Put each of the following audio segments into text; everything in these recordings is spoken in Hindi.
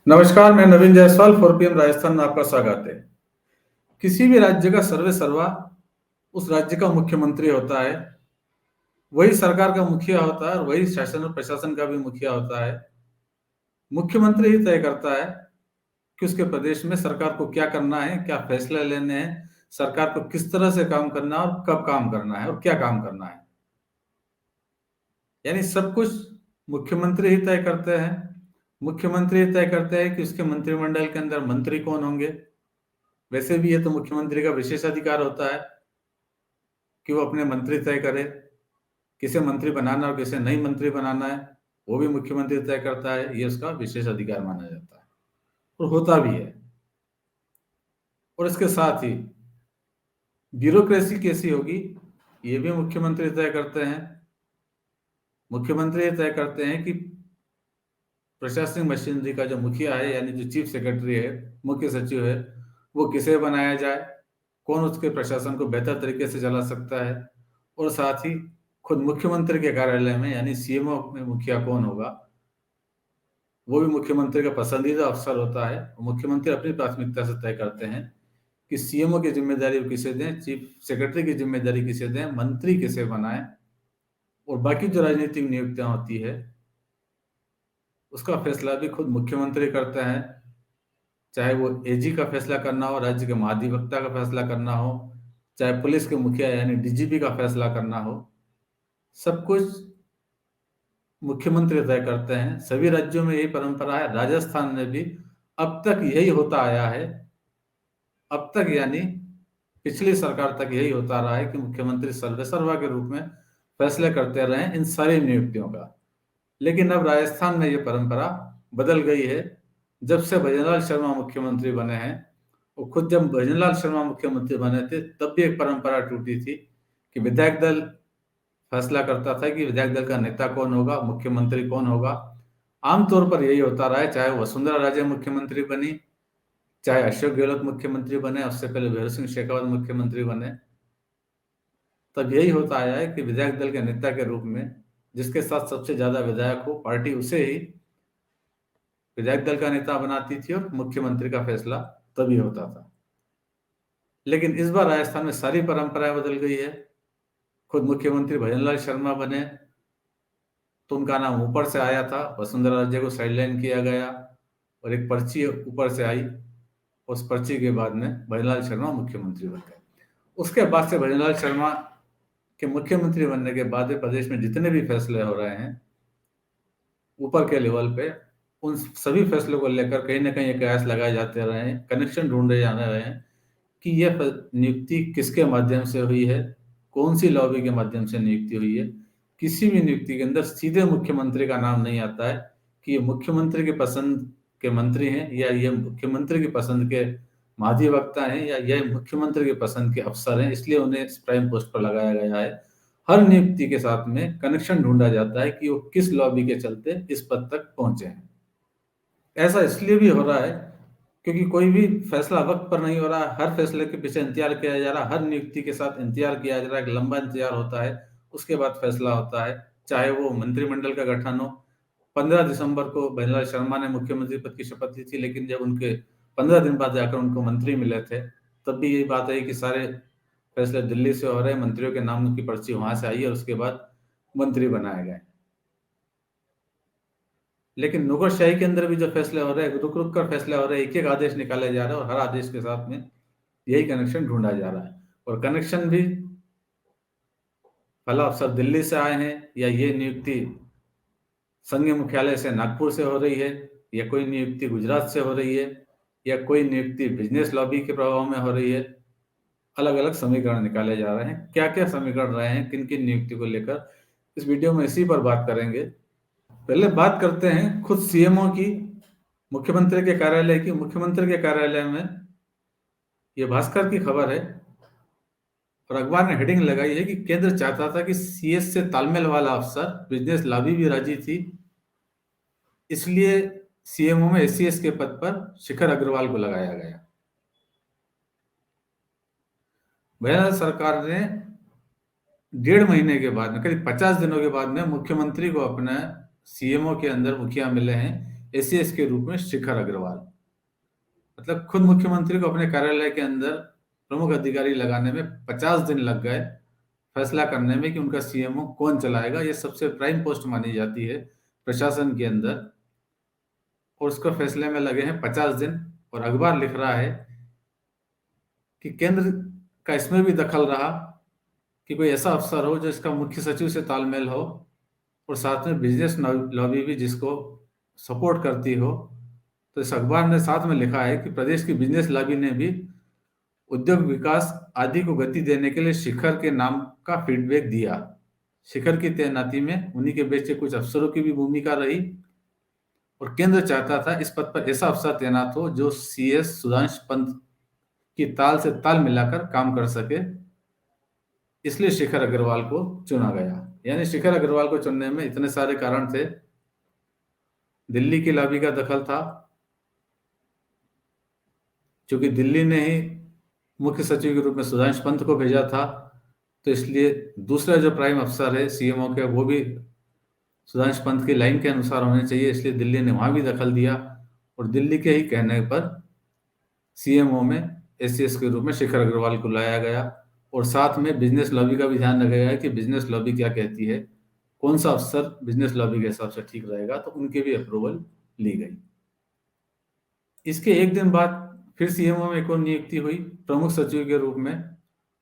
नमस्कार, मैं नवीन जायसवाल 4 PM राजस्थान में आपका स्वागत है। किसी भी राज्य का सर्वे सर्वा उस राज्य का मुख्यमंत्री होता है। वही सरकार का मुखिया होता है और वही शासन और प्रशासन का भी मुखिया होता है। मुख्यमंत्री ही तय करता है कि उसके प्रदेश में सरकार को क्या करना है, क्या फैसले लेने हैं, सरकार को किस तरह से काम करना है और कब काम करना है और क्या काम करना है। यानी सब कुछ मुख्यमंत्री ही तय करते हैं। मुख्यमंत्री ही तय करते हैं कि उसके मंत्रिमंडल के अंदर मंत्री कौन होंगे। वैसे भी ये तो मुख्यमंत्री का विशेष अधिकार होता है कि वो अपने मंत्री तय करे। किसे मंत्री बनाना और किसे नहीं मंत्री बनाना है, वो भी मुख्यमंत्री तय करता है। ये उसका विशेष अधिकार माना जाता है और होता भी है। और इसके साथ ही ब्यूरोक्रेसी कैसी होगी, ये भी मुख्यमंत्री तय करते हैं। मुख्यमंत्री ये तय करते हैं कि प्रशासनिक मशीनरी का जो मुखिया है, यानी जो चीफ सेक्रेटरी है, मुख्य सचिव है, वो किसे बनाया जाए, कौन उसके प्रशासन को बेहतर तरीके से चला सकता है। और साथ ही खुद मुख्यमंत्री के कार्यालय में यानी सीएमओ में मुखिया कौन होगा, वो भी मुख्यमंत्री का पसंदीदा अफसर होता है। मुख्यमंत्री अपनी प्राथमिकता से तय करते हैं कि सीएमओ की जिम्मेदारी किसे दें, चीफ सेक्रेटरी की जिम्मेदारी किसे दें, मंत्री किसे बनाएं। और बाकी जो राजनीतिक नियुक्तियां होती है उसका फैसला भी खुद मुख्यमंत्री करते हैं। चाहे वो एजी का फैसला करना हो, राज्य के महाधिवक्ता का फैसला करना हो, चाहे पुलिस के मुखिया यानी डीजीपी का फैसला करना हो, सब कुछ मुख्यमंत्री तय करते हैं। सभी राज्यों में यही परंपरा है। राजस्थान में भी अब तक यही होता आया है। अब तक यानी पिछली सरकार तक यही होता रहा है कि मुख्यमंत्री सर्वेसर्वा के रूप में फैसले करते रहे इन सारी नियुक्तियों का। लेकिन अब राजस्थान में ये परंपरा बदल गई है। जब से भजनलाल शर्मा मुख्यमंत्री बने हैं, वो खुद जब भजनलाल शर्मा मुख्यमंत्री बने थे तब भी एक परंपरा टूटी थी कि विधायक दल फैसला करता था कि विधायक दल का नेता कौन होगा, मुख्यमंत्री कौन होगा। आमतौर पर यही होता रहा है, चाहे वसुंधरा राजे मुख्यमंत्री बनी, चाहे अशोक गहलोत मुख्यमंत्री बने, उससे पहले वीर सिंह शेखावत मुख्यमंत्री बने। तब यही होता आया है कि विधायक दल के नेता के रूप में जिसके साथ सबसे ज्यादा विधायक हो, पार्टी उसे ही विधायक दल का नेता बनाती थी और मुख्यमंत्री का फैसला तभी होता था। लेकिन इस बार राजस्थान में सारी परंपराएं बदल गई है। खुद मुख्यमंत्री भजनलाल शर्मा बने तो उनका नाम ऊपर से आया था, वसुंधरा राजे को साइडलाइन किया गया और एक पर्ची ऊपर से आई। उस पर्ची के बाद में भजनलाल शर्मा मुख्यमंत्री बन गए। उसके बाद से भजनलाल शर्मा के मुख्यमंत्री बनने के बाद प्रदेश में जितने भी फैसले हो रहे हैं ऊपर के लेवल पे, उन सभी फैसलों को लेकर कहीं ना कहीं कयास लगाए जाते रहे हैं, कनेक्शन ढूंढे जाने रहे हैं कि यह नियुक्ति किसके माध्यम से हुई है, कौन सी लॉबी के माध्यम से नियुक्ति हुई है। किसी भी नियुक्ति के अंदर सीधे मुख्यमंत्री का नाम नहीं आता है कि ये मुख्यमंत्री के पसंद के मंत्री हैं या ये मुख्यमंत्री की पसंद के महाधिवक्ता हैं या ये मुख्यमंत्री के पसंद के अफसर हैं, इसलिए उन्हें प्राइम पोस्ट पर लगाया गया है। हर नियुक्ति के साथ में कनेक्शन ढूंढा जाता है कि वो किस लॉबी के चलते इस पद तक पहुंचे हैं। ऐसा इसलिए भी हो रहा है क्योंकि कोई भी फैसला वक्त पर नहीं हो रहा। हर फैसले के पीछे इंतजार किया जा रहा है, हर नियुक्ति के साथ इंतजार किया जा रहा है, एक लंबा इंतजार होता है, उसके बाद फैसला होता है। चाहे वो मंत्रिमंडल का गठन हो। 15 दिसंबर को भजनलाल शर्मा ने मुख्यमंत्री पद की शपथ ली थी, लेकिन जब उनके 15 दिन बाद जाकर उनको मंत्री मिले थे तब भी यही बात है कि सारे फैसले दिल्ली से हो रहे हैं, मंत्रियों के नाम की पर्ची वहां से आई है और उसके बाद मंत्री बनाए गए। लेकिन नौकरशाही के अंदर भी जो फैसले हो रहे हैं, रुक रुक कर फैसले हो रहे हैं, एक एक आदेश निकाले जा रहे हैं और हर आदेश के साथ में यही कनेक्शन ढूंढा जा रहा है। और कनेक्शन भी फला अफसर दिल्ली से आए हैं या ये नियुक्ति संघीय मुख्यालय से नागपुर से हो रही है या कोई नियुक्ति गुजरात से हो रही है या कोई नियुक्ति बिजनेस लॉबी के प्रभाव में हो रही है। अलग अलग समीकरण निकाले जा रहे हैं। क्या क्या समीकरण रहे हैं किन किन नियुक्ति को लेकर, इस वीडियो में इसी पर बात करेंगे। पहले बात करते हैं खुद सीएमओ की, मुख्यमंत्री के कार्यालय की। मुख्यमंत्री के कार्यालय में ये भास्कर की खबर है और अखबार ने हेडिंग लगाई है कि केंद्र चाहता था कि सीएस से तालमेल वाला अफसर, बिजनेस लॉबी भी राजी थी, इसलिए सीएमओ में एसीएस के पद पर शिखर अग्रवाल को लगाया गया। बिहार सरकार ने 1.5 महीने के बाद में, करीब 50 दिनों के बाद में मुख्यमंत्री को अपने सीएमओ के अंदर मुखिया मिले हैं। एसीएस के रूप में शिखर अग्रवाल। मतलब खुद मुख्यमंत्री को अपने कार्यालय के अंदर प्रमुख अधिकारी लगाने में 50 दिन लग गए फैसला करने में कि उनका सीएमओ कौन चलाएगा। ये सबसे प्राइम पोस्ट मानी जाती है प्रशासन के अंदर, और उसको फैसले में लगे हैं 50 दिन। और अखबार लिख रहा है कि केंद्र का इसमें भी दखल रहा कि कोई ऐसा अफसर हो जो इसका मुख्य सचिव से तालमेल हो और साथ में बिजनेस लॉबी भी जिसको सपोर्ट करती हो। तो इस अखबार ने साथ में लिखा है कि प्रदेश की बिजनेस लॉबी ने भी उद्योग विकास आदि को गति देने के लिए शिखर के नाम का फीडबैक दिया। शिखर की तैनाती में उन्हीं के बेच के कुछ अफसरों की भी भूमिका रही, और केंद्र चाहता था इस पद पर ऐसा अफसर तैनात हो जो सीएस सुधांशु पंत की ताल से ताल मिलाकर काम कर सके। इसलिए शिखर अग्रवाल को चुना गया। यानी शिखर अग्रवाल को चुनने में इतने सारे कारण थे। दिल्ली की लॉबी का दखल था, क्योंकि दिल्ली ने ही मुख्य सचिव के रूप में सुधांशु पंत को भेजा था, तो इसलिए दूसरा जो प्राइम अफसर है सीएमओ के, वो भी सुधांशु पंत की लाइन के अनुसार होने चाहिए। इसलिए दिल्ली ने वहां भी दखल दिया, और दिल्ली के ही कहने पर सीएमओ में एसीएस के रूप में शिखर अग्रवाल को लाया गया। और साथ में बिजनेस लॉबी का भी ध्यान रखा गया कि बिजनेस लॉबी क्या कहती है, कौन सा अफसर बिजनेस लॉबी के हिसाब से ठीक रहेगा, तो उनकी भी अप्रूवल ली गई। इसके एक दिन बाद फिर सीएमओ में एक और नियुक्ति हुई। प्रमुख सचिव के रूप में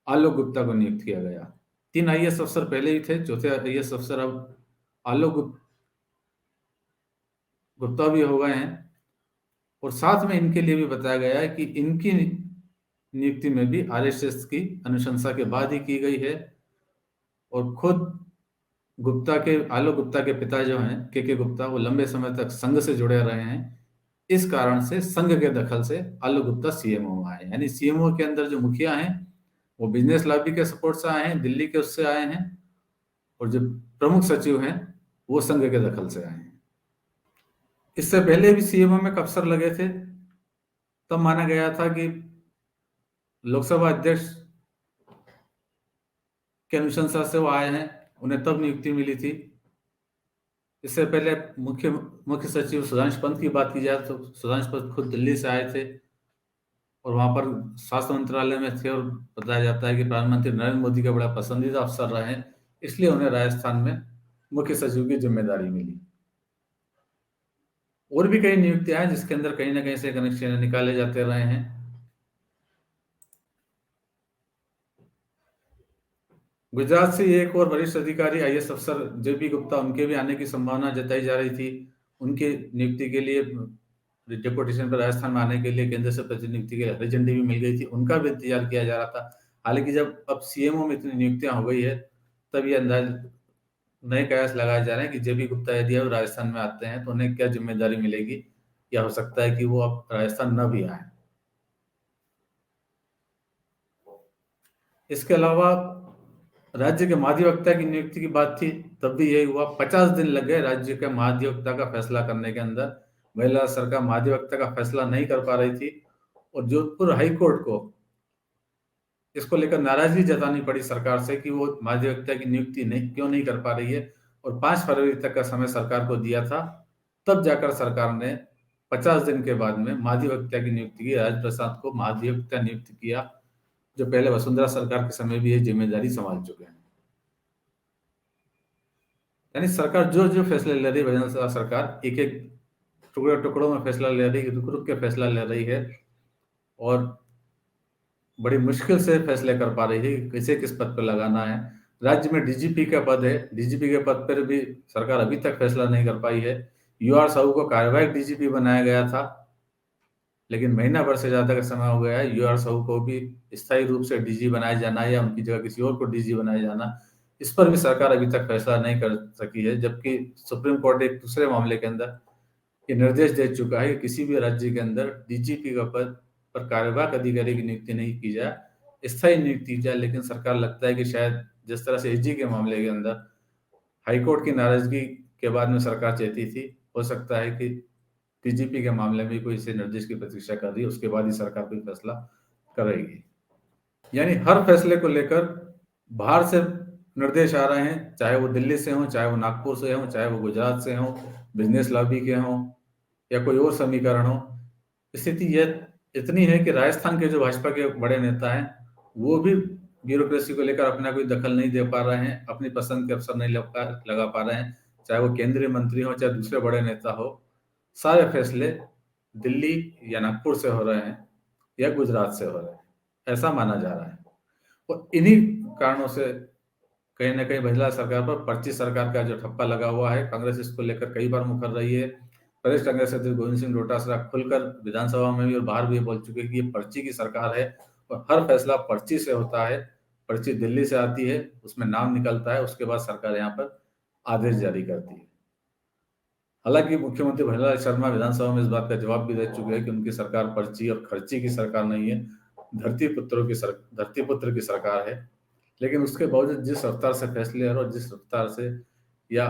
आलोक गुप्ता को नियुक्त किया गया। 3 आईएएस अफसर पहले ही थे, चौथे आईएएस अफसर अब आलोक गुप्ता भी हो गए हैं। और साथ में इनके लिए भी बताया गया है कि इनकी नियुक्ति में भी आरएसएस की अनुशंसा के बाद ही की गई है। और खुद आलोक गुप्ता के पिता जो हैं के गुप्ता, वो लंबे समय तक संघ से जुड़े रहे हैं। इस कारण से संघ के दखल से आलोक गुप्ता सीएमओ आए। यानी सीएमओ के अंदर जो मुखिया हैं वो बिजनेस लॉबी के सपोर्ट से आए हैं, दिल्ली के उससे आए हैं, और जो प्रमुख सचिव हैं वो संघ के दखल से आए हैं। इससे पहले भी सीएमओ में अफसर लगे थे, तब माना गया था कि लोकसभा अध्यक्ष के अनुशंसा से वो आए हैं, उन्हें तब नियुक्ति मिली थी। इससे पहले मुख्य सचिव सुधांशु पंत की बात की जाए तो सुधांशु पंत खुद दिल्ली से आए थे और वहां पर स्वास्थ्य मंत्रालय में थे, और बताया जाता है कि प्रधानमंत्री नरेंद्र मोदी का बड़ा पसंदीदा अफसर रहे, इसलिए उन्हें राजस्थान में मुख्य सचिव की जिम्मेदारी मिली। और भी कई नियुक्तियां हैं जिसके अंदर कहीं ना कहीं से कनेक्शन निकाले जाते रहे हैं। गुजरात से एक और वरिष्ठ अधिकारी आईएएस अफसर जेपी गुप्ता, उनके भी आने की संभावना जताई जा रही थी। उनकी नियुक्ति के लिए डिप्यूटेशन पर राजस्थान में आने के लिए केंद्र से प्रतिनियुक्ति के लिए हरी झंडी भी मिल गई थी, उनका भी इंतजार किया जा रहा था। हालांकि जब अब सीएमओ में इतनी नियुक्तियां हो गई है, तब ये अंदाज नए कयास लगाए जा रहे हैं कि जेपी गुप्ता यदि अब राजस्थान में आते हैं तो उन्हें क्या जिम्मेदारी मिलेगी, या हो सकता है कि वो अब राजस्थान न भी आए। इसके अलावा राज्य के महाधिवक्ता की नियुक्ति की बात थी, तब भी यही हुआ। 50 दिन लग गए राज्य के महाधिवक्ता का फैसला करने के अंदर। महिला सरकार महाधिवक्ता का फैसला नहीं कर पा रही थी, और जोधपुर हाईकोर्ट को इसको लेकर नाराजगी जतानी पड़ी सरकार से कि वो महाधिवक्ता की नियुक्ति क्यों नहीं कर पा रही है। और 5 फरवरी तक का समय सरकार को दिया था, तब जाकर सरकार ने 50 दिन के बाद में महाधिवक्ता की नियुक्ति की। राज प्रसाद को महाधिवक्ता नियुक्त किया, जो पहले वसुंधरा सरकार के समय भी ये जिम्मेदारी संभाल चुके हैं। यानी सरकार जो जो फैसले ले रही है, विधानसभा सरकार एक एक टुकड़ों में फैसला ले रही है, रुक रुक के फैसला ले रही है, और बड़ी मुश्किल से फैसले कर पा रही है कि किसे किस पद पर लगाना है। राज्य में डीजीपी का पद है, डीजीपी के पद पर भी सरकार अभी तक फैसला नहीं कर पाई है। यूआर साहू को कार्यवाहक डीजीपी बनाया गया था, लेकिन महीना भर से ज्यादा का समय हो गया है। यूआर साहू को भी स्थायी रूप से डीजी बनाया जाना या उनकी जगह किसी और को डीजी बनाया जाना, इस पर भी सरकार अभी तक फैसला नहीं कर सकी है। जबकि सुप्रीम कोर्ट एक दूसरे मामले के अंदर ये निर्देश दे चुका है कि किसी भी राज्य के अंदर डीजीपी का पद पर कार्यवाहक अधिकारी की नियुक्ति नहीं की जाए, स्थायी नियुक्ति की जाए। लेकिन सरकार लगता है कि शायद जिस तरह से एजी के मामले के अंदर हाईकोर्ट की नाराजगी के बाद में सरकार चाहती थी, हो सकता है कि डीजीपी के मामले में कोई इसे निर्देश की प्रतीक्षा कर रही है, उसके बाद ही सरकार कोई फैसला करेगी। यानी हर फैसले को लेकर बाहर से निर्देश आ रहे हैं, चाहे वो दिल्ली से हो, चाहे वो नागपुर से हो, चाहे वो गुजरात से हो, बिजनेस लॉबी के हों, या कोई और समीकरण हो। स्थिति यह इतनी है कि राजस्थान के जो भाजपा के बड़े नेता हैं वो भी ब्यूरोक्रेसी को लेकर अपना कोई दखल नहीं दे पा रहे हैं, अपनी पसंद के अफसर नहीं लगा पा रहे हैं, चाहे वो केंद्रीय मंत्री हो चाहे दूसरे बड़े नेता हो। सारे फैसले दिल्ली या नागपुर से हो रहे हैं या गुजरात से हो रहे हैं, ऐसा माना जा रहा है। और इन्हीं कारणों से कहीं ना कहीं महिला सरकार पर पर्ची सरकार का जो ठप्पा लगा हुआ है, कांग्रेस इसको लेकर कई बार मुकर रही है। प्रदेश कांग्रेस अध्यक्ष गोविंद सिंह डोटासरा खुलकर विधानसभा में भी और बाहर भी बोल चुके हैं कि ये पर्ची की सरकार है और हर फैसला पर्ची से होता है। पर्ची दिल्ली से आती है, उसमें नाम निकलता है, उसके बाद सरकार यहाँ पर आदेश जारी करती है। हालांकि मुख्यमंत्री भंडारी शर्मा विधानसभा में इस बात का जवाब भी दे चुके हैं कि उनकी सरकार पर्ची और खर्ची की सरकार नहीं है, धरती पुत्र की सरकार है। लेकिन उसके बावजूद जिस रफ्तार से फैसले और जिस रफ्तार से या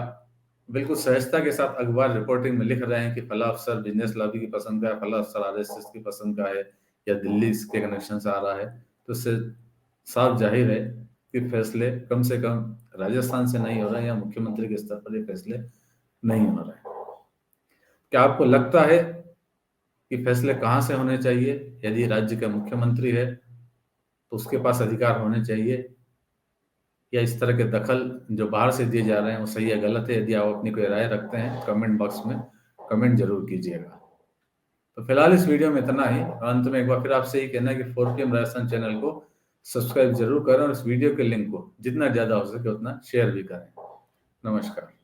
बिल्कुल सहजता के साथ अखबार रिपोर्टिंग में लिख रहे हैं कि फला अफसर बिजनेस लॉबी की पसंद का है, फला अफसर आरएसएस की पसंद का है या दिल्ली के कनेक्शन से आ रहा है, तो इससे साफ जाहिर है कि फैसले कम से कम राजस्थान से नहीं हो रहे हैं या मुख्यमंत्री के स्तर पर ये फैसले नहीं हो रहे हैं। क्या आपको लगता है कि फैसले कहाँ से होने चाहिए? यदि राज्य का मुख्यमंत्री है तो उसके पास अधिकार होने चाहिए, या इस तरह के दखल जो बाहर से दिए जा रहे हैं वो सही है गलत है? यदि आप अपनी कोई राय रखते हैं कमेंट बॉक्स में कमेंट जरूर कीजिएगा। तो फिलहाल इस वीडियो में इतना ही। अंत में एक बार फिर आपसे ही कहना है कि 4PM राजस्थान चैनल को सब्सक्राइब जरूर करें और इस वीडियो के लिंक को जितना ज्यादा हो सके उतना शेयर भी करें। नमस्कार।